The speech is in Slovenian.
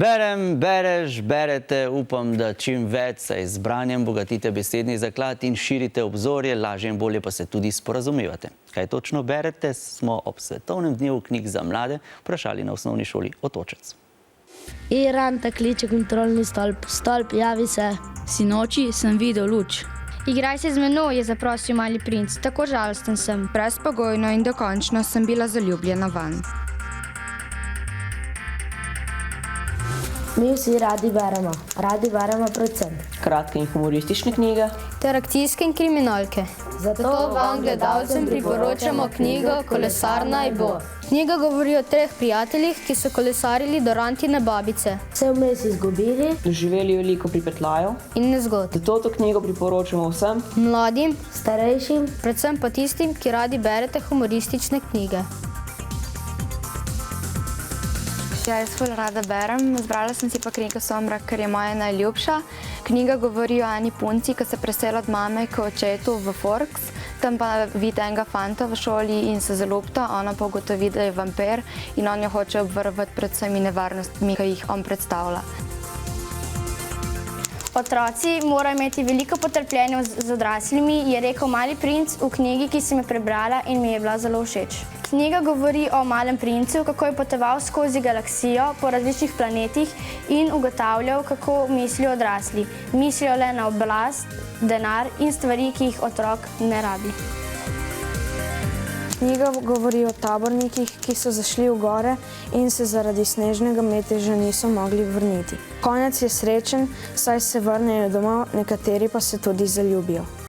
Berem, bereš, berete, upam, da čim več, saj z branjem bogatite besedni zaklad in širite obzorje, lažje in bolje pa se tudi sporazumevate. Kaj točno berete, smo ob Svetovnem dnevu knjig za mlade vprašali na osnovni šoli Otočec. Iran te kliče kontrolni stolp. Stolp, javi se. Sinoči sem videl luč. Igraj se z menoj, je zaprosil mali princ. Tako žalosten sem. Brezpogojno in dokončno sem bila zaljubljena vanj. Mi vsi radi beremo predvsem kratke in humoristične knjige ter akcijske in kriminalke. Zato vam gledalcem priporočamo knjigo Kolesar naj bo. Knjiga govori o 3 prijateljih, ki so kolesarili do Rantine babice. Se vmes izgubili doživeli veliko pripetlajev. In nezgod. Zato to knjigo priporočamo vsem, Mladim, starejšim, predvsem pa tistim, ki radi berete humoristične knjige. Jaz ful rada berem, zbrala sem si pa knjigo Somrak, ker je moja najljubša. Knjiga govori o eni punci, ki se preseli od mame k očetu v Forks, tam pa vidi enega fanta v šoli in se zaljubita, ona pa ugotovi, da je vampir in on jo hoče obvarovati pred vsemi nevarnostmi, ki jih on predstavlja. Otroci morajo imeti veliko potrpljenja z odraslimi, je rekel mali princ v knjigi, ki sem jo prebrala in mi je bila zelo všeč. Knjiga govori o malem princu, kako je potoval skozi galaksijo po različnih planetih in ugotavljal, kako mislijo odrasli. Mislijo le na oblast, denar in stvari, ki jih otrok ne rabi. Knjiga govori o tabornikih, ki so zašli v gore in se zaradi snežnega meteža niso mogli vrniti. Konec je srečen, saj se vrnejo domov, nekateri pa se tudi zaljubijo.